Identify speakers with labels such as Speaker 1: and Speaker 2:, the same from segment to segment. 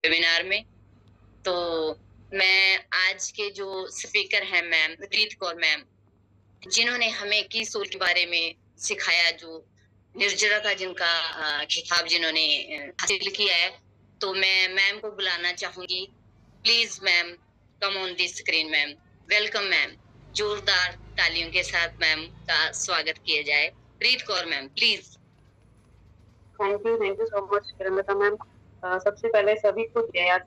Speaker 1: Webinar में। तो मैं आज के जो स्पीकर हैं मैम रीत कौर मैम, जिन्होंने हमें की सोल के बारे में सिखाया, जो निर्जरा का जिनका खिताब जिन्होंने हासिल किया है, तो मैं मैम को बुलाना चाहूंगी। Please ma'am come on the screen ma'am. Welcome ma'am. जोरदार तालियों के साथ मैम का स्वागत किया जाए। रीत Kaur ma'am please.
Speaker 2: Thank you so much Kiranlata ma'am. सबसे पहले सभी को जय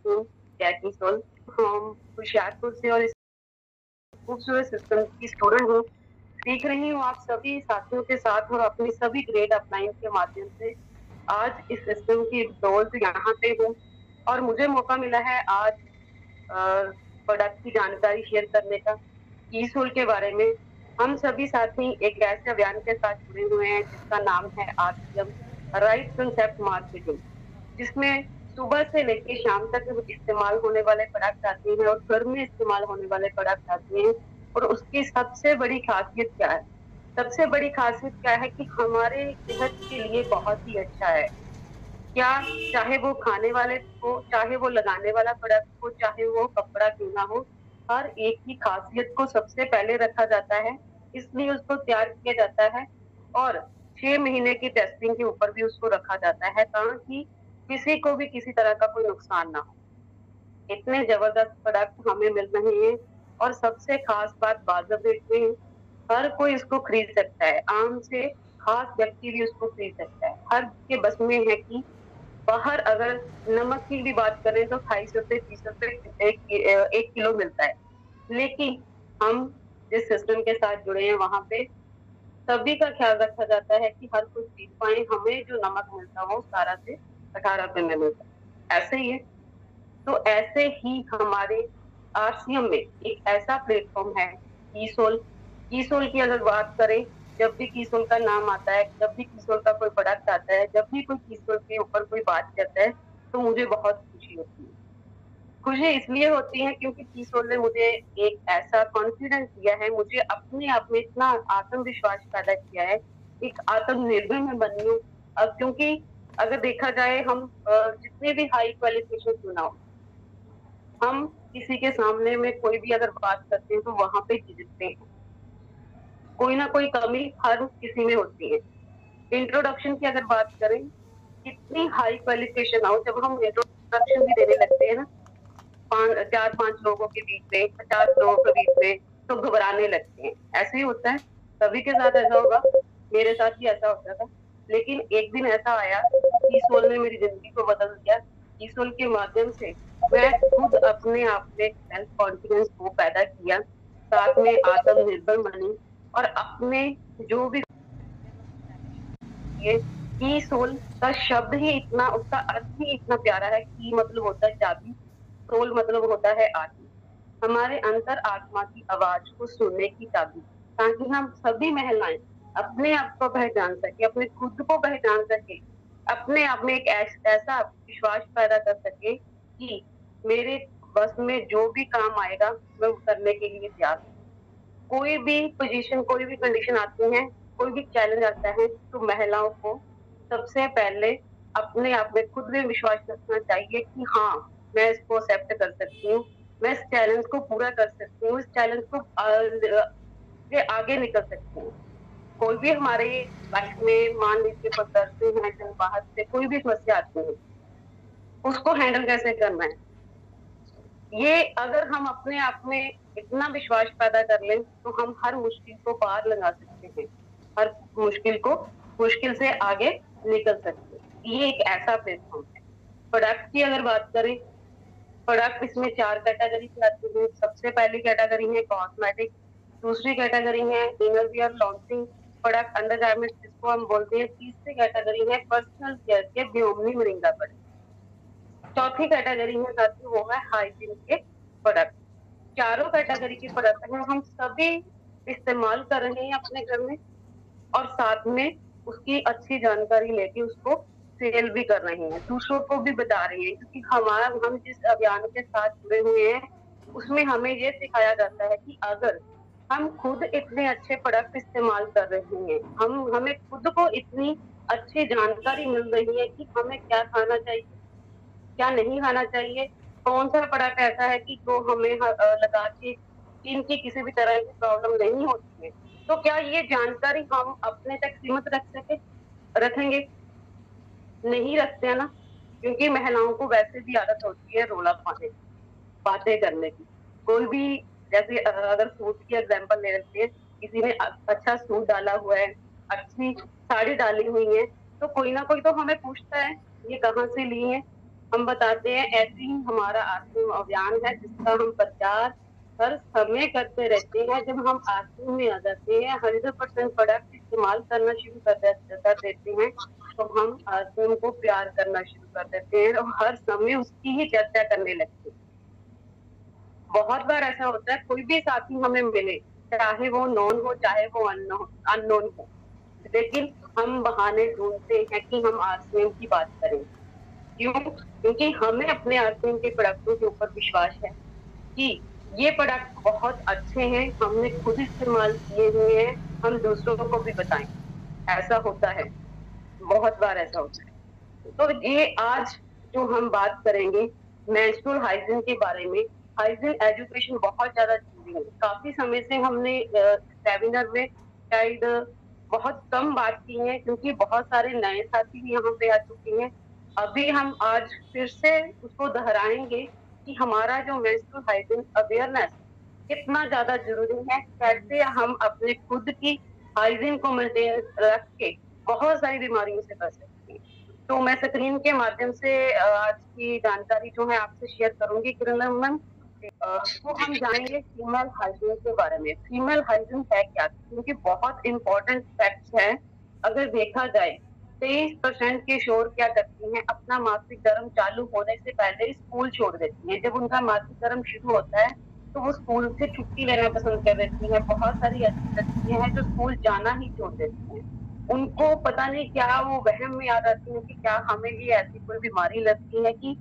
Speaker 2: की सोल। हम होशियारपुर से और इस खूबसूरत सिस्टम की स्टूडेंट हूँ। सीख रही हूँ आप सभी साथियों के साथ और अपनी सभी ग्रेड अपलाइन के माध्यम से आज इस सिस्टम की रोल यहाँ पे हूँ और मुझे मौका मिला है आज प्रोडक्ट की जानकारी शेयर करने का, ई सोल के बारे में। हम सभी साथी एक ऐसे अभियान के साथ जुड़े हुए हैं जिसका नाम है आरसीएम, राइट कंसेप्ट मार्केटिंग, जिसमें सुबह से लेकर शाम तक इस्तेमाल होने वाले प्रोडक्ट आते हैं और घर में इस्तेमाल होने वाले प्रोडक्ट आते हैं। और उसकी सबसे बड़ी खासियत क्या है? सबसे बड़ी खासियत क्या है कि हमारे सेहत के लिए बहुत ही अच्छा है। क्या, चाहे वो खाने वाले हो, चाहे वो लगाने वाला प्रोडक्ट हो, चाहे वो कपड़ा क्यों ना हो, हर एक की खासियत को सबसे पहले रखा जाता है, इसलिए उसको तैयार किया जाता है। और 6 महीने की टेस्टिंग के ऊपर भी उसको रखा जाता है ताकि किसी को भी किसी तरह का कोई नुकसान ना हो। इतने जबरदस्त प्रोडक्ट हमें मिल रहे हैं और सबसे खास बात वाजिब रेट में है। हर कोई इसको खरीद सकता है, आम से खास व्यक्ति भी उसको खरीद सकता है। हर के बस में है कि बाहर अगर नमक की भी बात करें तो 250 से 30 रुपए एक किलो मिलता है। लेकिन हम जिस सिस्टम के साथ जुड़े हैं वहां पे सभी का ख्याल रखा जाता है कि हर कोई खरीद पाए। हमें जो नमक मिलता हो 17 से 18 रुपए में मिलता है। ऐसे ही है। तो ऐसे ही हमारे आरसीएम में एक ऐसा प्लेटफॉर्म है कीसोल। कीसोल की अगर बात करें, जब भी कीसोल का नाम आता है, जब भी कीसोल का कोई प्रोडक्ट आता है, जब भी कोई कीसोल के ऊपर कोई बात करता है, तो मुझे बहुत खुशी होती है। खुशी इसलिए होती है क्योंकि कीसोल ने मुझे एक ऐसा कॉन्फिडेंस दिया है, मुझे अपने आप में इतना आत्मविश्वास पैदा किया है, एक आत्मनिर्भर मैं बनी हूँ। अब क्योंकि अगर देखा जाए हम जितने भी हाई क्वालिफिकेशन क्यों ना हो, हम किसी के सामने में कोई भी अगर बात करते हैं तो वहां पे झिझकते हैं। कोई ना कोई कमी हर किसी में होती है। इंट्रोडक्शन की अगर बात करें, कितनी हाई क्वालिफिकेशन हो, जब हम इंट्रोडक्शन भी देने लगते हैं ना 4-5 लोगों के बीच में, 50 लोगों के बीच में, तो घबराने लगते हैं। ऐसे ही होता है, सभी के साथ ऐसा होगा, मेरे साथ भी ऐसा होता था। लेकिन एक दिन ऐसा आया कि सोल ने मेरी जिंदगी को बदल दिया। इस सोल के माध्यम से मैं खुद अपने आप में सेल्फ कॉन्फिडेंस को पैदा किया, साथ में आत्मनिर्भर बनी और अपने जो भी ये की सोल का शब्द ही इतना, उसका अर्थ ही इतना प्यारा है। की मतलब होता है चाबी, सोल मतलब होता है आत्मा, हमारे अंतर आत्मा की आवाज को सुनने की चाबी, ताकि हम सभी महिलाएं अपने आप को पहचान सके, अपने खुद को पहचान सके, अपने आप में एक ऐसा विश्वास पैदा कर सके कि मेरे बस में जो भी काम आएगा मैं वो करने के लिए तैयार हूँ। कोई भी पोजीशन, कोई भी कंडीशन आती है, कोई भी चैलेंज आता है, तो महिलाओं को सबसे पहले अपने आप में खुद में विश्वास रखना चाहिए कि हाँ, मैं इसको एक्सेप्ट कर सकती हूँ, मैं इस चैलेंज को पूरा कर सकती हूँ, इस चैलेंज को से आगे निकल सकती हूँ। कोई भी हमारे लाइफ में मान लीजिए प्रदर्शन है, जन बाहर से कोई भी समस्या आती है, उसको हैंडल कैसे करना है, ये अगर हम अपने आप में इतना विश्वास पैदा कर लें तो हम हर मुश्किल को पार लगा सकते हैं, हर मुश्किल को, मुश्किल से आगे निकल सकते हैं। ये एक ऐसा प्लेटफॉर्म है। प्रोडक्ट की अगर बात करें, प्रोडक्ट इसमें 4 कैटेगरी के आते हैं। सबसे पहली कैटेगरी है कॉस्मेटिक, दूसरी कैटेगरी है inner wear launching product undergarments जिसको हम बोलते हैं, तीसरी कैटेगरी है पर्सनल केयर के ब्योमनी मोरिंगा प्रोडक्ट, चौथी कैटेगरी में साथी वो है हाइजीन के प्रोडक्ट। चारों कैटेगरी के प्रोडक्ट हैं, हम सभी इस्तेमाल कर रहे हैं अपने घर में और साथ में उसकी अच्छी जानकारी लेके उसको सेल भी कर रहे हैं, दूसरों को भी बता रहे हैं। क्योंकि हम जिस अभियान के साथ जुड़े हुए हैं उसमें हमें ये सिखाया जाता है कि अगर हम खुद इतने अच्छे प्रोडक्ट इस्तेमाल कर रहे हैं, हम हमें खुद को इतनी अच्छी जानकारी मिल रही है कि हमें क्या खाना चाहिए, क्या नहीं खाना चाहिए, कौन सा प्रोडक्ट ऐसा है कि जो हमें लगा के स्किन की किसी भी तरह की प्रॉब्लम नहीं होती है। तो क्या ये जानकारी हम अपने तक सीमित रखेंगे? नहीं रखते हैं ना, क्योंकि महिलाओं को वैसे भी आदत होती है रोला पाने की, बातें करने की। कोई भी जैसे अगर सूट की एग्जांपल ले लेते हैं, किसी ने अच्छा सूट डाला हुआ है, अच्छी साड़ी डाली हुई है, तो कोई ना कोई तो हमें पूछता है ये कहाँ से ली है। हम बताते हैं। ऐसे ही हमारा आश्रम अभियान है जिसका हम प्रचार हर समय करते रहते हैं। जब हम आश्रम में आ जाते हैं, 100% प्रोडक्ट इस्तेमाल करना शुरू कर देते हैं, तो हम आश्रम को प्यार करना शुरू कर देते हैं और हर समय उसकी ही चर्चा करने लगते हैं। बहुत बार ऐसा होता है, कोई भी साथी हमें मिले, चाहे वो नॉन हो चाहे वो अननोन हो, लेकिन हम बहाने ढूंढते हैं कि हम आरसीएम की बात करें। क्यों? क्योंकि हमें अपने आरसीएम के प्रोडक्टों के ऊपर विश्वास है कि ये प्रोडक्ट बहुत अच्छे हैं, हमने खुद इस्तेमाल किए हुए हैं, हम दूसरों को भी बताएं। ऐसा होता है, बहुत बार ऐसा होता है। तो ये आज जो हम बात करेंगे मेंस्ट्रुअल हाइजीन के बारे में। हाइजीन एजुकेशन बहुत ज्यादा जरूरी है। काफी समय से हमने वेबिनार में शायद बहुत कम बात की है, क्योंकि बहुत सारे नए साथी भी यहाँ पे आ चुके हैं। अभी हम आज फिर से उसको दोहराएंगे कि हमारा जो मेंस्ट्रुअल हाइजीन अवेयरनेस कितना ज्यादा जरूरी है, कैसे हम अपने खुद की हाइजीन को मेंटेन रख के बहुत सारी बीमारियों से बच सकते हैं। तो मैं स्क्रीन के माध्यम से आज की जानकारी जो है आपसे शेयर करूंगी किरण मैम। तो हम जानेंगे फीमेल हाइजीन के बारे में। फीमेल हाइजीन है क्या, क्योंकि बहुत इंपॉर्टेंट फैक्ट्स है। अगर देखा जाए, 23% के शोर क्या करती हैं, अपना मासिक धर्म चालू होने से पहले ही स्कूल छोड़ देती हैं। जब उनका मासिक धर्म शुरू होता है तो वो स्कूल से छुट्टी लेना पसंद कर देती हैं। बहुत सारी ऐसी लड़कियां हैं जो स्कूल जाना ही छोड़ देती हैं। उनको पता नहीं क्या वो वहम में आ जाती है कि क्या हमें भी ऐसी कोई बीमारी लगती है कि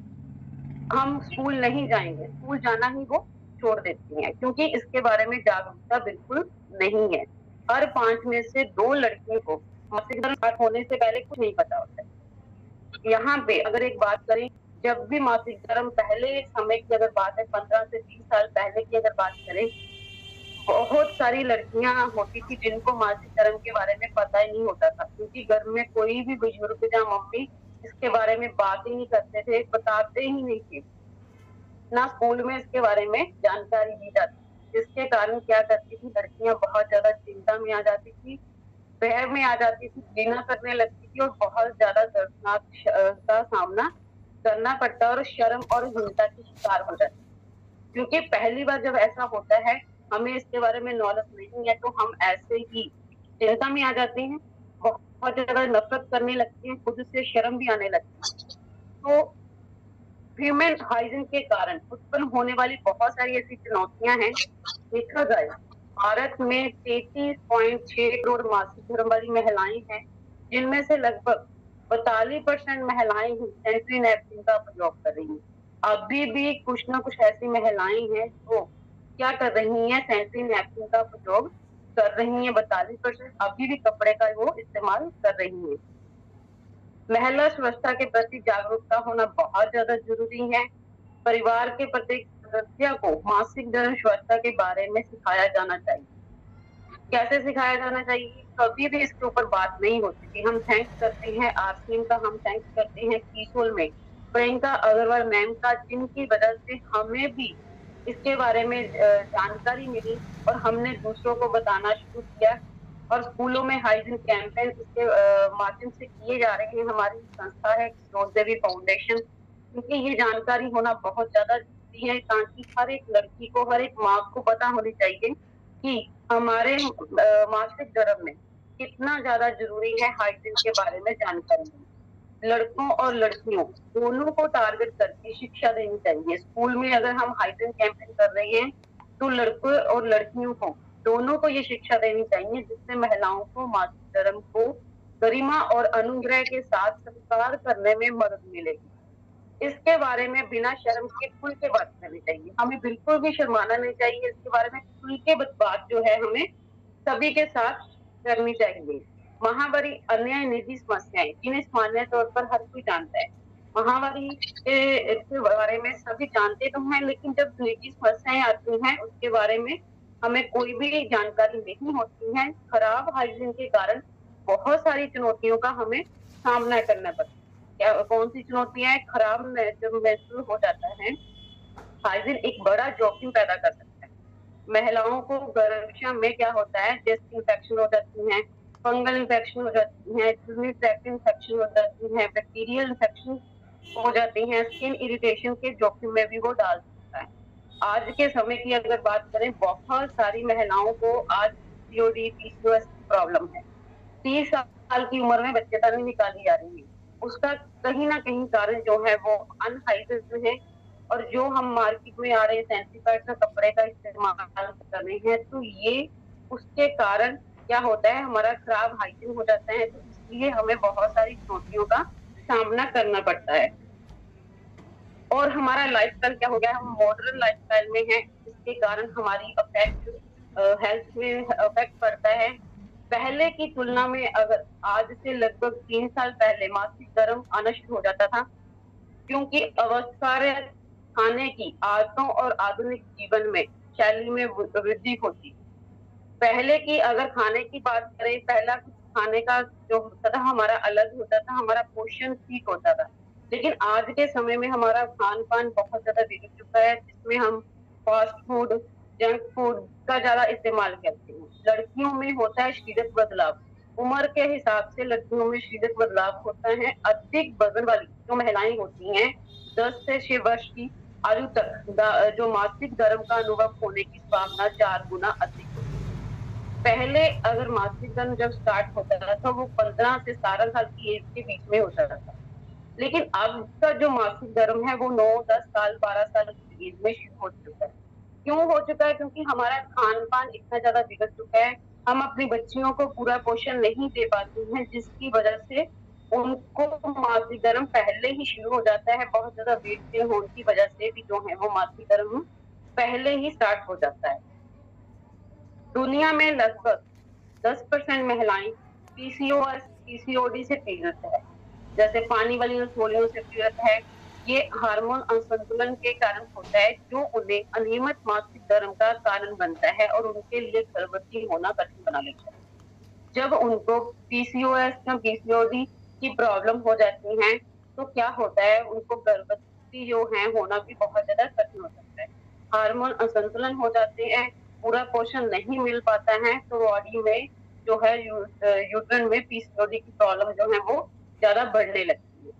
Speaker 2: हम स्कूल नहीं जाएंगे, स्कूल जाना ही वो छोड़ देती हैं, क्योंकि इसके बारे में जागरूकता बिल्कुल नहीं है। हर 5 में से 2 लड़कियों को मासिक धर्म स्टार्ट होने से पहले कुछ नहीं पता होता है। यहाँ पे अगर एक बात करें, जब भी मासिक धर्म पहले समय की अगर बात है, 15 से 20 साल पहले की अगर बात करें, बहुत सारी लड़कियां होती थी जिनको मासिक धर्म के बारे में पता ही नहीं होता था, क्योंकि घर में कोई भी बुजुर्ग या मम्मी इसके बारे में बात ही नहीं करते थे, बताते ही नहीं थे। ना स्कूल में इसके बारे में जानकारी दी जाती, जिसके कारण क्या करती थी लड़कियां, बहुत ज्यादा चिंता में आ जाती थी, भय में आ जाती थी, घृणा करने लगती थी और बहुत ज्यादा दर्दनाक का सामना करना पड़ता और शर्म और हिंसा की शिकार हो जाती। क्योंकि पहली बार जब ऐसा होता है, हमें इसके बारे में नॉलेज नहीं है, तो हम ऐसे ही चिंता में आ जाते हैं, बहुत ज्यादा नफरत करने लगते हैं, खुद से शर्म भी आने लगती है। तो ह्यूमन हाइजीन के कारण उत्पन्न होने वाली बहुत सारी ऐसी चुनौतियां हैं। देखा जाए, भारत में 33.6 करोड़ मासिक धर्म वाली महिलाएं हैं, जिनमें से लगभग 42% महिलाएं ही सैनिटरी नैपकिन का प्रयोग कर रही हैं। अभी भी कुछ ना कुछ ऐसी महिलाएं हैं जो क्या कर रही हैं, सैनिटरी नैपकिन का प्रयोग कर रही हैं। 42% अभी भी कपड़े का वो इस्तेमाल कर रही हैं। महिला स्वच्छता के प्रति जागरूकता होना बहुत ज्यादा जरूरी है। परिवार के प्रत्येक सदस्य को मासिक धर्म स्वच्छता के बारे में सिखाया जाना चाहिए। कैसे सिखाया जाना चाहिए? कभी भी इसके ऊपर बात नहीं होती थी। हम थैंक्स करते हैं आरसीएम का, हम थैंक्स करते हैं कीसोल में प्रियंका अग्रवाल मैम का, जिनकी वजह से हमें भी इसके बारे में जानकारी मिली और हमने दूसरों को बताना शुरू किया। और स्कूलों में हाइजीन कैंपेन इसके माध्यम से किए जा रहे हैं। हमारी संस्था है सरोज देवी फाउंडेशन, क्योंकि ये जानकारी होना बहुत ज्यादा जरूरी है, ताकि हर एक लड़की को, हर एक माँ को पता होनी चाहिए कि हमारे मासिक धर्म में कितना ज्यादा जरूरी है हाइजीन के बारे में जानकारी देना। लड़कों और लड़कियों दोनों को टारगेट करके शिक्षा देनी चाहिए। स्कूल में अगर हम हाइजीन कैंपेन कर रहे हैं, तो लड़कों और लड़कियों को दोनों को ये शिक्षा देनी चाहिए, जिससे महिलाओं को मासिक धर्म को गरिमा और अनुग्रह के साथ स्वीकार करने में मदद मिलेगी। इसके बारे में बिना शर्म के खुल के बात करनी चाहिए। हमें बिल्कुल भी शर्माना नहीं चाहिए। इसके बारे में खुल के बात जो है हमें सभी के साथ करनी चाहिए। महावारी अन्य निजी समस्याएं, जिन्हें सामान्य तौर पर हर कोई जानता है, महामारी के बारे में सभी जानते तो हैं, लेकिन जब निजी समस्याएं आती हैं उसके बारे में हमें कोई भी जानकारी नहीं होती है। खराब हाइजीन के कारण बहुत सारी चुनौतियों का हमें सामना करना पड़ता है। क्या कौन सी चुनौतियां हैं? खराब जब महसूस हो जाता है, हाइजीन एक बड़ा जोखिम पैदा कर सकता है। महिलाओं को गर्भाशय में क्या होता है, चेस्ट इन्फेक्शन हो जाती है, फंगल इन्फेक्शन हो जाती है, यूरिनरी ट्रैक्ट इन्फेक्शन हो जाती है, बैक्टीरियल इन्फेक्शन हो जाती हैं, स्किन इरिटेशन के जोखिम में भी वो डाल सकता है। आज के समय की अगर बात करें, बहुत सारी महिलाओं को आज पीसीओडी, पीसीओएस की प्रॉब्लम है। 30 साल की उम्र में बच्चेदानी नहीं निकाली जा रही है। उसका कहीं ना कहीं कारण जो है वो अनहाइजीन है। और जो हम मार्केट में आ रहे हैं सैनिटरी पैड का कपड़े का इस्तेमाल कर रहे हैं, तो ये उसके कारण क्या होता है, हमारा खराब हाइजीन हो जाता है। तो इसलिए हमें बहुत सारी चुनौतियों का सामना करना पड़ता है। और हमारा लाइफस्टाइल क्या हो गया, हम मॉडर्न लाइफस्टाइल में हैं, जिसके कारण हमारी हेल्थ में अफेक्ट पड़ता है। पहले की तुलना में अगर आज से लगभग 3 साल पहले मासिक धर्म आना शुरू हो जाता था, क्योंकि अवस्था खाने की आदतों और आधुनिक जीवन में शैली में वृद्धि होती। पहले की अगर खाने की बात करें, पहला कुछ खाने का जो होता था हमारा अलग होता था, हमारा पोषण ठीक होता था। लेकिन आज के समय में हमारा खान पान बहुत ज्यादा बिगड़ चुका है, जिसमें हम फास्ट फूड, जंक फूड का ज्यादा इस्तेमाल करते हैं। लड़कियों में होता है शारीरिक बदलाव, उम्र के हिसाब से लड़कियों में शारीरिक बदलाव होता है। अधिक वजन वाली जो महिलाएं होती हैं, 10 से 6 वर्ष की आयु तक जो मासिक धर्म का अनुभव होने की संभावना 4 गुना अधिक होती है। पहले अगर मासिक धर्म जब स्टार्ट होता था तो वो 15 से 17 साल की एज के बीच में होता था। लेकिन अब का जो मासिक धर्म है वो 9, 10 साल, 12 साल की एज में शुरू हो चुका है। क्यों हो चुका है? क्योंकि हमारा खान पान इतना ज्यादा बिगड़ चुका है, हम अपनी बच्चियों को पूरा पोषण नहीं दे पाते हैं, जिसकी वजह से उनको मासिक धर्म पहले ही शुरू हो जाता है। बहुत ज्यादा वेट गेन होने की वजह से भी जो है वो मासिक धर्म पहले ही स्टार्ट हो जाता है। दुनिया में लगभग 10% महिलाएं पीसीओएस, पीसीओडी से पीड़ित है। जैसे पानी वाली रसोलियों से पीड़ित है। ये हार्मोन असंतुलन के कारण होता है, जो उन्हें अनियमित मासिक धर्म का कारण बनता है और उनके लिए गर्भवती होना कठिन बना लेता है। जब उनको पीसीओएस या पीसीओडी की प्रॉब्लम हो जाती है, तो क्या होता है, उनको गर्भवती जो है होना भी बहुत ज्यादा कठिन हो जाता है। हार्मोन असंतुलन हो जाते हैं, पूरा पोषण नहीं मिल पाता है, तो बॉडी में जो है यूट्रन में पीसीओडी की प्रॉब्लम जो है वो ज्यादा बढ़ने लगती है।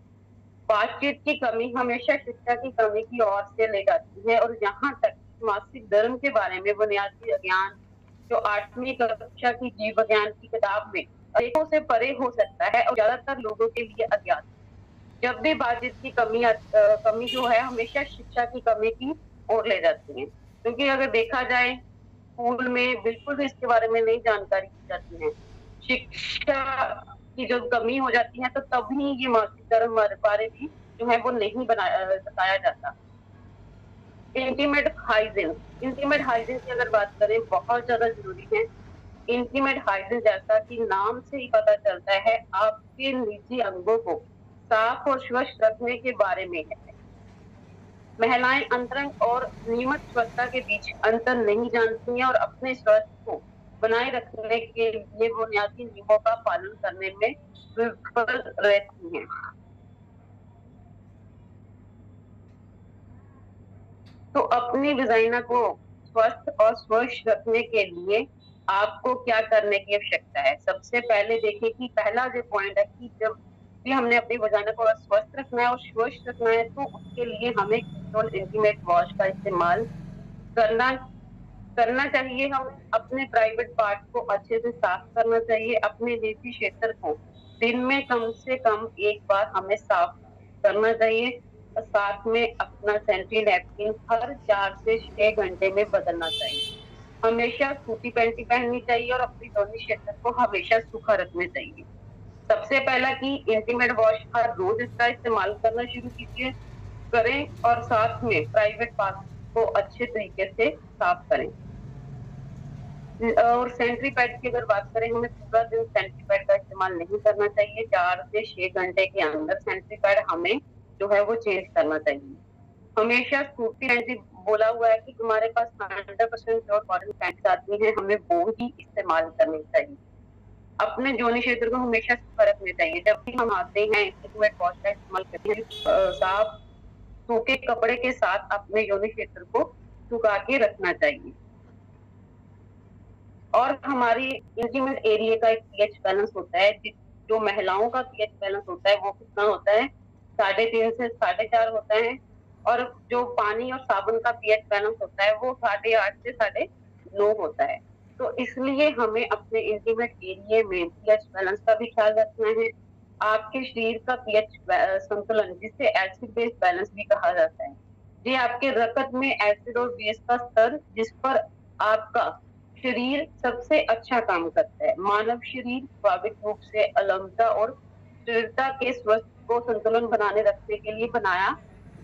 Speaker 2: बातचीत की कमी हमेशा शिक्षा की कमी की ओर से ले जाती है। और जहाँ तक मासिक धर्म के बारे में बुनियादी ज्ञान जो 8वीं कक्षा की जीव विज्ञान की किताब में अनेकों से परे हो सकता है और ज्यादातर लोगों के लिए अज्ञात। जब भी बातचीत की कमी जो है हमेशा शिक्षा की कमी की ओर ले जाती है। क्योंकि अगर देखा जाए, स्कूल में बिल्कुल भी इसके बारे में नहीं जानकारी दी जाती है। शिक्षा की जब कमी हो जाती है तो तभी ये मासिक धर्म बारे भी जो है वो नहीं बताया जाता। इंटीमेट हाइजीन, इंटीमेट हाइजीन की अगर बात करें बहुत ज्यादा जरूरी है। इंटीमेट हाइजीन जैसा कि नाम से ही पता चलता है, आपके निजी अंगों को साफ और स्वच्छ रखने के बारे में है। महिलाएं अंतरंग और नियमित स्वच्छता के बीच अंतर नहीं जानती हैं और अपने स्वास्थ्य को बनाए रखने के लिए बुनियादी नियमों का पालन करने में विफल रहती हैं। तो अपनी वजाइना को स्वस्थ और स्वच्छ रखने के लिए आपको क्या करने की आवश्यकता है? सबसे पहले देखिए कि पहला जो पॉइंट है कि जब भी हमने अपनी वजाइना को स्वस्थ रखना है और स्वच्छ रखना है, तो उसके लिए हमें कीटोन इंटीमेट वॉश का इस्तेमाल करना करना चाहिए। हमें अपने प्राइवेट पार्ट को अच्छे से साफ करना चाहिए। अपने निजी क्षेत्र को दिन में कम से कम एक बार हमें साफ करना चाहिए। और साथ में अपना सैनिटरी नैपकिन हर 4 से 6 घंटे में बदलना चाहिए। हमेशा सूती पैंटी पहननी चाहिए और अपनी दोनों क्षेत्र को हमेशा सूखा रखना चाहिए। सबसे पहला कि इंटीमेट वॉश हर रोज इसका इस्तेमाल करना शुरू कीजिए करें और साथ में प्राइवेट पार्ट को अच्छे तरीके से साफ करें। और सैनिटरी पैड की अगर बात करें, हमें पूरा दिन सैनिटरी पैड का इस्तेमाल नहीं करना चाहिए। 4 से 6 घंटे के अंदर सैनिटरी पैड हमें जो है वो चेंज करना चाहिए। हमेशा सूती पैंटी बोला हुआ है कि तुम्हारे पास 100% प्योर कॉटन पैंट्स आती हैं, हमें वो ही इस्तेमाल करनी चाहिए। अपने जोनी क्षेत्र को हमेशा साफ रखना चाहिए। जब भी हम आते हैं इंटीमेट वॉश का इस्तेमाल करते हैं, साफ सूखे कपड़े के साथ अपने योनि क्षेत्र को सुखा के रखना चाहिए। और हमारी इंटीमेट एरिया का एक पीएच बैलेंस होता है, जो महिलाओं का पीएच बैलेंस होता है वो कितना होता है, 3.5 से 4.5 होता है। और जो पानी और साबुन का पीएच बैलेंस होता है वो 8.5 से 9.5 होता है। तो इसलिए हमें अपने इंटीमेट एरिया में पीएच बैलेंस का भी ख्याल रखना है। आपके शरीर का पीएच संतुलन, जिसे एसिड बेस बैलेंस भी कहा जाता है, ये आपके रक्त में एसिड और बेस का स्तर जिस पर आपका शरीर सबसे अच्छा काम करता है। मानव शरीर स्वाभाविक रूप से अलमता और स्थिरता के स्वस्थ को संतुलन बनाने रखने के लिए बनाया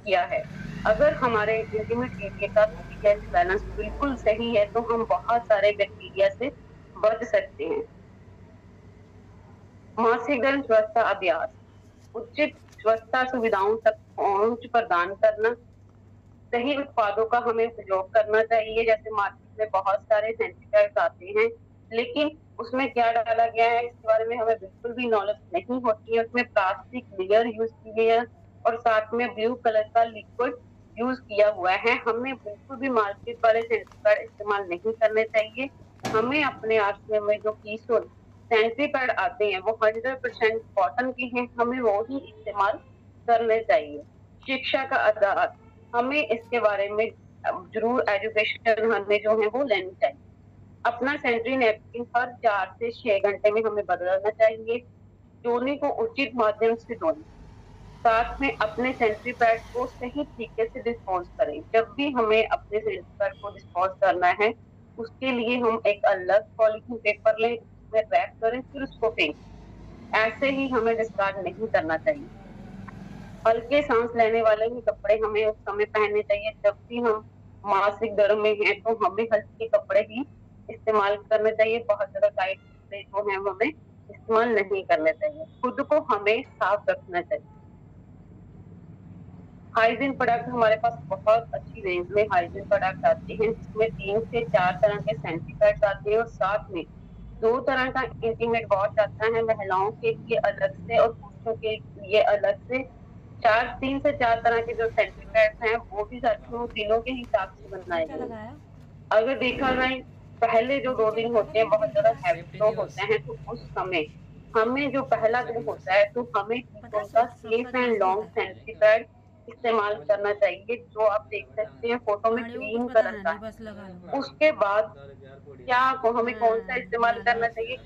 Speaker 2: गया है। अगर हमारे इंटीमेट एरिया का पीएच बैलेंस बिल्कुल सही है तो हम बहुत सारे बैक्टीरिया से बच सकते हैं। मासिक धर्म स्वच्छता अभ्यास, उचित स्वच्छता सुविधाओं तक पहुंच प्रदान करना, सही उत्पादों का हमें उपयोग करना चाहिए। जैसे मार्केट में बहुत सारे सैनिटाइजर्स आते हैं, लेकिन उसमें क्या डाला गया है इसके बारे में हमें बिल्कुल भी नॉलेज नहीं होती है। उसमें प्लास्टिक लेयर यूज की गई है और साथ में ब्लू कलर का लिक्विड यूज किया हुआ है। हमें बिल्कुल भी मार्केट वाले सैनिटाइजर इस्तेमाल नहीं करने चाहिए। हमें अपने आश्रय में जो कीसोल सैनिटरी पैड आते हैं वो 100% कॉटन के हैं, हमें वो ही इस्तेमाल करने चाहिए। शिक्षा का आधार, हमें इसके बारे में जरूर एजुकेशन हमें जो है वो लेनी चाहिए। अपना सैनिटरी नैपकिन हर 4 से 6 घंटे में हमें बदलना चाहिए। धोने को उचित माध्यम से धोने, साथ में अपने सैनिटरी पैड को सही तरीके से डिस्पोज करें। जब भी हमें अपने सैनिटरी पैड को डिस्पोज करना है उसके लिए हम एक अलग पॉलीथीन पेपर लें, उसमें रैप करें, फिर उसको फेंक। ऐसे ही हमें डिस्कार्ड नहीं करना चाहिए। हल्के सांस लेने वाले ही कपड़े हमें उस समय पहनने चाहिए। जब भी हम मासिक धर्म में हैं तो हमें हल्के कपड़े ही इस्तेमाल करने चाहिए। बहुत ज्यादा टाइट कपड़े जो हैं हमें इस्तेमाल नहीं करने चाहिए। खुद को हमें साफ रखना चाहिए। हाइजीन प्रोडक्ट, हमारे पास बहुत अच्छी रेंज में हाइजीन प्रोडक्ट आते हैं, जिसमें 3 से 4 तरह के सैनिटाइजर्स आते हैं और साथ में 2 तरह का इंटीमेट वॉश आता है, महिलाओं के लिए अलग से और पुरुषों के लिए अलग से। 3 से 4 तरह के जो सैनिटाइजर्स हैं वो भी साथियों दिनों के हिसाब से बनाए गए। अगर देखा जाए पहले जो 2 दिन होते हैं बहुत ज्यादा हैवी होते हैं, तो उस समय हमें जो पहला दिन होता है तो हमें उनका सेफ एंड लॉन्ग सैनिटाइजर इस्तेमाल करना चाहिए, जो आप देख सकते हैं फोटो में ग्रीन कलर का है। उसके बाद क्या हमें कौन सा इस्तेमाल करना चाहिए,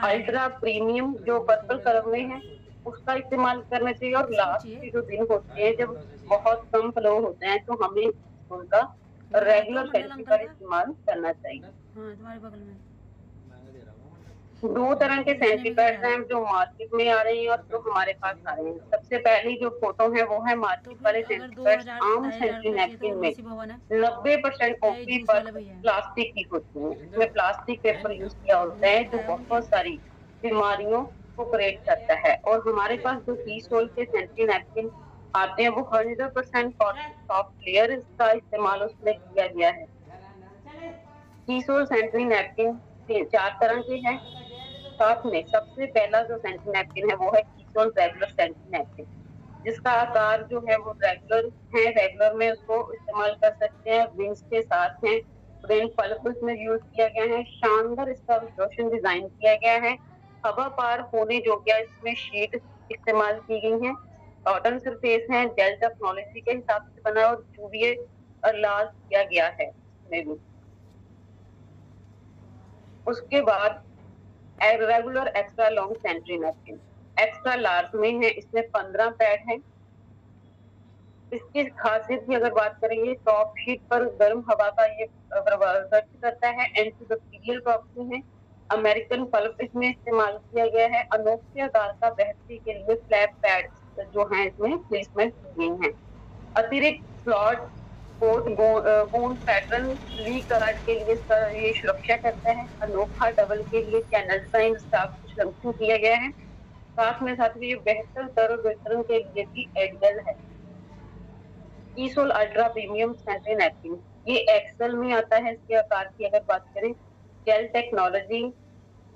Speaker 2: अल्ट्रा प्रीमियम जो पर्पल कलर में है उसका इस्तेमाल करना चाहिए। और लास्ट के जो दिन होते हैं जब बहुत कम फ्लो होते हैं तो हमें उनका रेगुलर सैनिटाइजर का इस्तेमाल करना चाहिए।
Speaker 3: तुम्हारे बगल में
Speaker 2: 2 तरह के सैनिटाइजर हैं जो मार्केट में आ रहे हैं और जो हमारे पास आ रहे हैं। सबसे पहली जो फोटो है वो है मार्केट वाले सैनिटाइजर। आम सैनिटरी नैपकिन में 90% कॉपी पर प्लास्टिक की होती है। इसमें प्लास्टिक पेपर यूज किया होता है जो बहुत सारी बीमारियों को क्रिएट करता है। और हमारे पास जो टीसोल के सैनिटरी नैपकिन आते हैं वो 100% कॉटन सॉफ्ट लेयर का इस्तेमाल उसमें किया गया है। टीसोल सैनिटरी नैपकिन 4 तरह के हैं। साथ में सबसे पहला जो सैनिटरी नैपकिन है वो है कीसोल रेगुलर सैनिटरी नैपकिन, जिसका आकार जो है वो रेगुलर है। रेगुलर में उसको इस्तेमाल कर सकते हैं। विंग्स के साथ है, ब्रेन पल्प इसमें यूज किया गया है। शानदार इसका रोशन डिजाइन किया गया है। हवा पार होने योग्य इसमें शीट इस्तेमाल की गई है। कॉटन सरफेस है, जेल टेक्नोलॉजी के हिसाब से बना और यूवीए लाल किया गया है इसमें भी। उसके बाद regular extra long sanitary napkin extra large में है, इसमें 15 पैड है। इसकी खासियत की अगर बात करेंगे, टॉप शीट पर गर्म हवा का ये सर्च करता है। एंटीबैक्टीरियल प्रॉपर्टी है। अमेरिकन पल्प इसमें इस्तेमाल किया गया है। अनोखे आकार का बेहतरी के लिए फ्लैप पैड जो है इसमें प्लेसमेंट की गई है। अतिरिक्त स्लॉट कोट गोंद पैटर्न लीक गार्ड के लिए ये सुरक्षा करता है। अनोखा डबल के लिए चैनल साइन स्टाफ संरक्षण किया गया है। साथ में ये बेहतर तरल वितरण के लिए भी आइडियल है। ईसोल अल्ट्रा प्रीमियम सैनिटरी नैपकिन, ये एक्सेल में आता है। इसके आकार की अगर बात करें, जेल टेक्नोलॉजी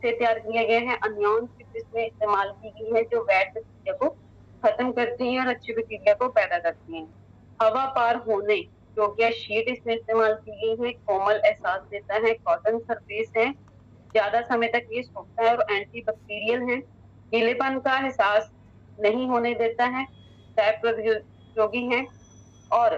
Speaker 2: से तैयार किए गए हैं। अनियॉन चिप इसमें इस्तेमाल की गई है जो बैड बैक्टीरिया को खत्म करती है और अच्छे बैक्टीरिया को पैदा करती है। हवा पार होने योग्य शीट इसमें इस्तेमाल की गई है। कोमल एहसास देता है, कॉटन सरफेस है, ज्यादा समय तक ये सूखता है और एंटी बैक्टीरियल है। गीलेपन का एहसास नहीं होने देता है, टैप प्रतियोगी है। और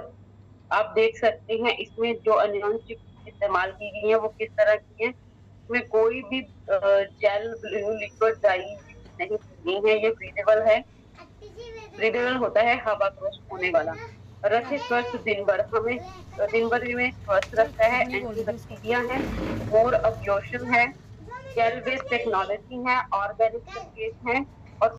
Speaker 2: आप देख सकते हैं इसमें जो अनियन चिप इस्तेमाल की गई है वो किस तरह की है। इसमें कोई भी जेल ब्लू लिक्विड डाई नहीं की गई है। ये ब्रीदेबल है, ब्रीदेबल होता है, हवा क्रॉस होने वाला। रखे स्वस्थ दिन भर, हमें दिन भर में स्वस्थ रखता है। एंटी बैक्टीरिया है, मोर अब्जॉर्प्शन है, जेल बेस्ड टेक्नोलॉजी है, ऑर्गेनिक सरफेस है और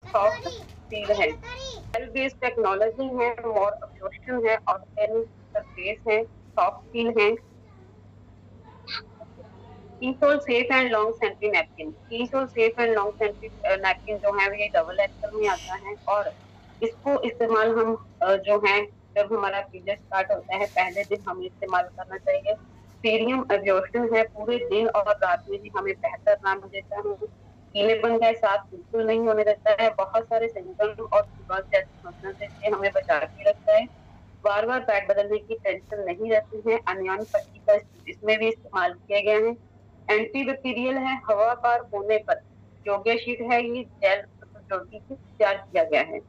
Speaker 2: सॉफ्ट सील है। जेल बेस्ड टेक्नोलॉजी है, मोर अब्जॉर्प्शन है, ऑर्गेनिक सरफेस है, सॉफ्ट सील है। कीसोल safe and long sanitary napkin, कीसोल safe and long sanitary napkin जो है ये डबल एक्सल में आता है और इसको इस्तेमाल हम जो है जब हमारा पीरियड स्टार्ट होता है पहले दिन हमें इस्तेमाल करना चाहिए। सीरियम एब्जॉर्प्शन है, पूरे दिन और रात में भी हमें बेहतर आराम देता है। गीलेपन का एहसास बिल्कुल नहीं होने देता है। बहुत सारे सिम्टम और फीवर जैसे मसलन से हमें बचा के रखता है। बार बार पैड बदलने की टेंशन नहीं रहती है। अनियन पट्टी का इसमें भी इस्तेमाल किया गया है। एंटी बैक्टीरियल है, हवा पार होने पर योग्य शीट है, ये जेल प्रौद्योगिकी से तैयार किया गया है।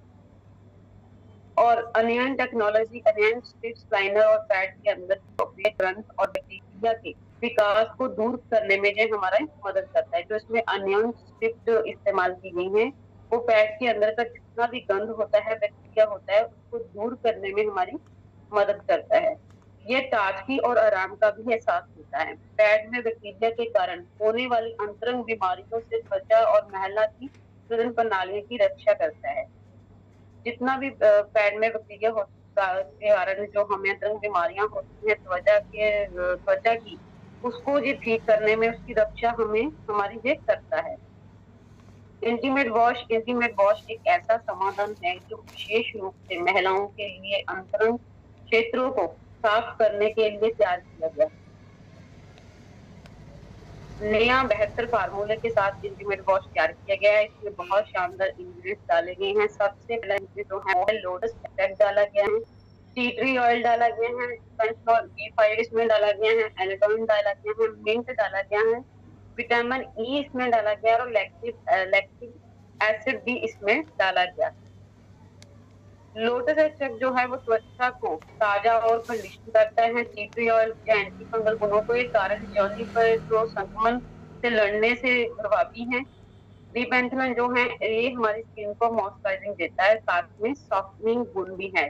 Speaker 2: और onion technology onion strips liner और पैड के अंदर ग्रंथ और बैक्टीरिया के विकास को दूर करने में जो हमारा मदद करता है। जो इसमें अनियन स्ट्रिप जो इस्तेमाल की गई है वो पैड के अंदर का जितना भी गंध होता है, बैक्टीरिया होता है, उसको दूर करने में हमारी मदद करता है। ये ताजगी और आराम का भी एहसास देता है। पैड में बैक्टीरिया के कारण होने वाली अंतरंग बीमारियों से त्वचा और महिला की प्रजनन प्रणाली की रक्षा करता है। जितना भी पैड में बैक्टीरिया के कारण जो हमें अंतरंग बीमारियां होती है त्वचा की, उसको ये ठीक करने में उसकी रक्षा हमें हमारी ये करता है। इंटीमेट वॉश एक ऐसा समाधान है जो विशेष रूप से महिलाओं के लिए अंतरंग क्षेत्रों को साफ करने के लिए तैयार किया गया। नया बेहतर फार्मूले के साथ इंटीमेट वॉश तैयार किया गया है। इसमें बहुत शानदार इंग्रेडिएंट्स डाले गए हैं। सबसे पहला जो है ऑयल लोटस एक्सट्रैक्ट डाला गया है, टी ट्री ऑयल डाला गया है, B5 इसमें डाला गया है, एल्डोन डाला गया है, मिंट डाला गया है, विटामिन ई इसमें डाला गया और लैक्टिक एसिड भी इसमें डाला गया। लोटस एक्सट्रैक्ट जो है वो त्वचा को ताजा और कंडीशन करता है। टी ट्री ऑयल के एंटी फंगल गुणों को एक कारण जॉनी पर जो संक्रमण से लड़ने से प्रभावी है। रिपेंथलन जो है ये हमारी स्किन को मॉइस्चराइजिंग देता है, साथ में सॉफ्टनिंग गुण भी है।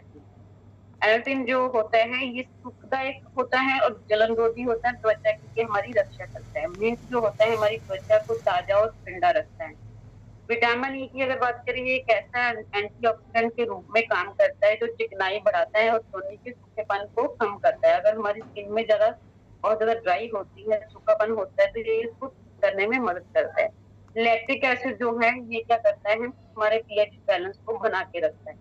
Speaker 2: एल्टिन जो होता है ये सुखदायक होता है और जलनरोधी होता है, त्वचा की हमारी रक्षा करता है। मिंट जो होता है हमारी त्वचा को ताजा और ठंडा रखता है। विटामिन ई की अगर बात करें, ये एक ऐसा एंटीऑक्सीडेंट के रूप में काम करता है जो चिकनाई बढ़ाता है और त्वचा के सूखेपन को कम करता है। अगर हमारी स्किन में बहुत ज्यादा ड्राई होती है, सूखापन होता है, तो ये इसको करने में मदद करता है। लैक्टिक एसिड जो है ये क्या करता है, हमारे पीएच बैलेंस को बना के रखता है।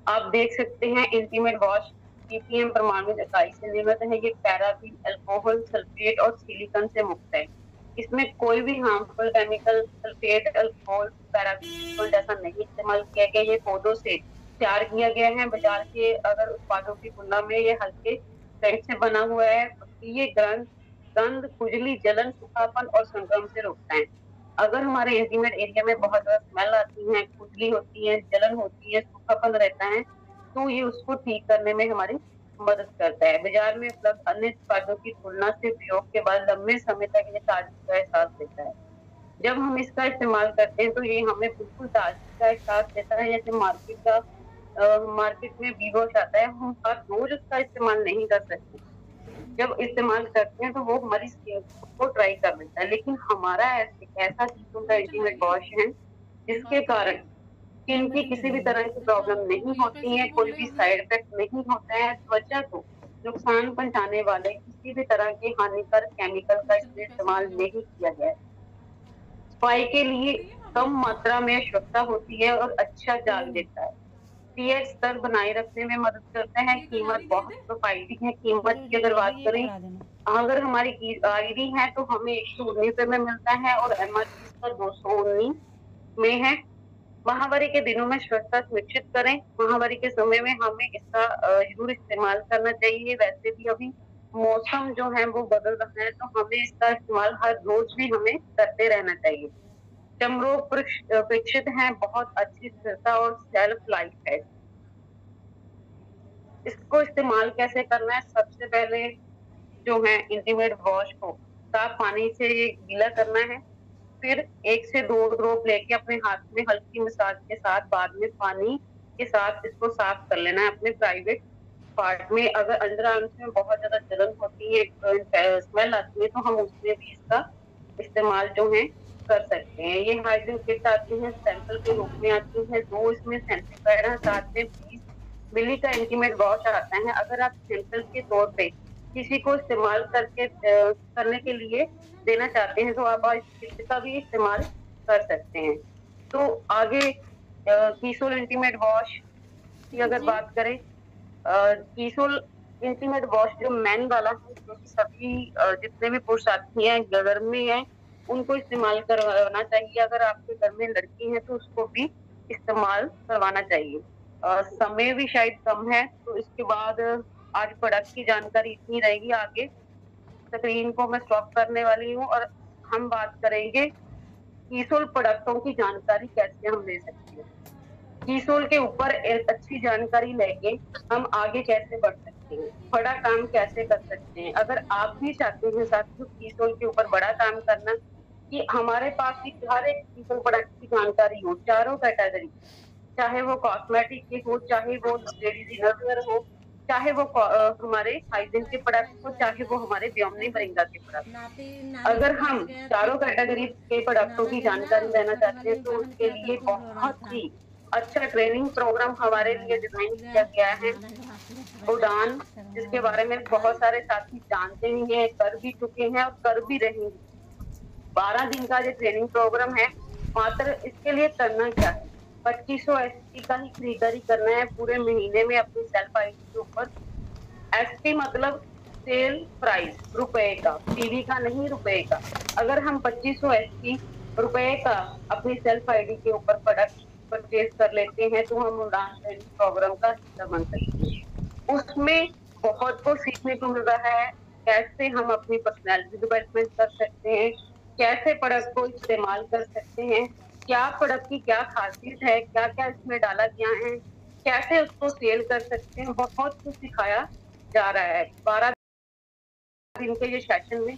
Speaker 2: आप देख सकते हैं इंटीमेट वॉश पीपीएम प्रमाणित इकाई से निर्मित है। ये पैराबीन, अल्कोहल, सल्फेट और सिलिकॉन से मुक्त है। इसमें कोई भी harmful chemical, sulphate, alcohol, paraben जैसा नहीं इस्तेमाल किया गया। ये पौधों से तैयार किया गया है। बाजार के अगर उत्पादों की तुलना में ये हल्के सेंट से बना हुआ है। ये गंध, खुजली, जलन, सूखापन और संक्रमण से रोकता है। अगर हमारे इंटीमेट एरिया में बहुत ज्यादा स्मेल आती है, खुजली होती है, जलन होती है, सूखापन रहता है, तो ये उसको ठीक करने में हमारी मदद करता है। बाजार में उपलब्ध अन्य उत्पादों की तुलना से प्रयोग के बाद लंबे समय तक ये ताजगी का एहसास देता है। जब हम इसका इस्तेमाल करते हैं तो ये हमें बिल्कुल ताजगी का एहसास देता है। जैसे मार्केट में बी वॉश आता है, हम हर रोज उसका इस्तेमाल नहीं कर सकते। जब इस्तेमाल करते हैं तो वो हमारी स्किन को ड्राई कर देता है। लेकिन हमारा ऐसा किस्म का इंटीमेट वॉश है जिसके कारण स्किन की किसी भी तरह की प्रॉब्लम नहीं होती है, कोई भी साइड इफेक्ट नहीं होता है। त्वचा को नुकसान पहुंचाने वाले किसी भी तरह के हानिकारक केमिकल का इसमें इस्तेमाल नहीं किया गया है। सफाई के लिए कम मात्रा में स्वच्छता होती है और अच्छा जाग देता है। पीएच स्तर बनाए रखने में मदद करता है। कीमत बहुत किफायती है। कीमत की अगर बात करें, अगर हमारी आईडी है तो हमें 119 में मिलता है और एमआरपी इसका 219 में है। महावारी के दिनों में स्वच्छता सुनिश्चित करें। महावारी के समय में हमें इसका जरूर इस्तेमाल करना चाहिए। वैसे भी अभी मौसम जो है वो बदल रहा है, तो हमें इसका इस्तेमाल हर रोज भी हमें करते रहना चाहिए। चमरोग प्रक्षित है, बहुत अच्छी स्थिरता और सेल्फ लाइफ है। इसको इस्तेमाल कैसे करना है? सबसे पहले जो है इंटीमेट वॉश को साफ पानी से गीला करना है। फिर 1 से 2 ड्रॉप लेके अपने हाथ में हल्की मसाज के साथ बाद में पानी के साथ इसको साफ कर लेना है अपने प्राइवेट पार्ट में। अगर अंडर आर्म्स में बहुत ज्यादा जलन होती है, स्मेल आती है, तो हम उसमें भी इसका इस्तेमाल जो है कर सकते हैं। ये हाइजीन किट आती है, सैंपल के रूप में आती है। 2 इसमें सैनिटाइजर है, साथ में 20 मिली का इंटीमेट वॉश आता है। अगर आप सैंपल के तौर पे किसी को इस्तेमाल करने के लिए देना चाहते हैं, तो आप इस किट का भी इस्तेमाल कर सकते हैं। तो आगे कीसोल इंटीमेट वॉश की अगर बात करें, कीसोल इंटीमेट वॉश जो मैन वाला है, जो कि सभी जितने भी पुरुषार्थी हैं घर में हैं, उनको इस्तेमाल करवाना चाहिए। अगर आपके घर में लड़की है तो उसको भी इस्तेमाल करवाना चाहिए। समय भी शायद कम है, तो इसके बाद आज प्रोडक्ट की जानकारी इतनी रहेगी। आगे स्क्रीन को मैं स्टॉप करने वाली हूँ और हम बात करेंगे कीसोल प्रोडक्टों की जानकारी कैसे हम ले सकते हैं। कीसोल के ऊपर एक अच्छी जानकारी लेके हम आगे कैसे बढ़ सकते हैं, बड़ा काम कैसे कर सकते हैं। अगर आप भी चाहते हैं साथियों कीसोल के ऊपर बड़ा काम करना, कि हमारे पास ही हर एक कीसोल प्रोडक्ट की जानकारी हो, चारों कैटेगरी, चाहे वो कॉस्मेटिक के हो, चाहे वो लेडीज इनरवेयर हो, चाहे वो हमारे हाइजीन के प्रोडक्ट हो, चाहे वो हमारे व्योमनी बरिंगा के प्रोडक्ट। अगर हम चारों कैटेगरी के प्रोडक्टों की जानकारी लेना चाहते हैं, तो उसके लिए बहुत ही अच्छा ट्रेनिंग प्रोग्राम हमारे लिए डिजाइन किया गया है, उड़ान, जिसके बारे में बहुत सारे साथी जानते ही हैं, कर भी चुके हैं और कर भी रहे हैं। 12 दिन का ये ट्रेनिंग प्रोग्राम है। मात्र इसके लिए करना क्या है, 2500 एसपी का ही खरीदारी करना है पूरे महीने में अपनी सेल्फ आईडी के ऊपर। एसपी मतलब सेल प्राइस, रुपए का, पीवी का नहीं, रुपए का। अगर हम 2500 एसपी रुपए का अपनी सेल्फ आईडी के ऊपर प्रोडक्ट परचेज कर लेते हैं, तो हम उड़ान ट्रेनिंग प्रोग्राम का हिस्सा बन सकते हैं। उसमें बहुत कुछ सीखने को मिल रहा है, कैसे हम अपनी पर्सनैलिटी डेवलपमेंट कर सकते हैं, कैसे प्रोडक्ट को इस्तेमाल कर सकते हैं, क्या प्रोडक्ट की क्या खासियत है, क्या क्या इसमें डाला गया है, कैसे उसको सेल कर सकते हैं। बहुत कुछ सिखाया जा रहा है 12 दिन के ये सेशन में।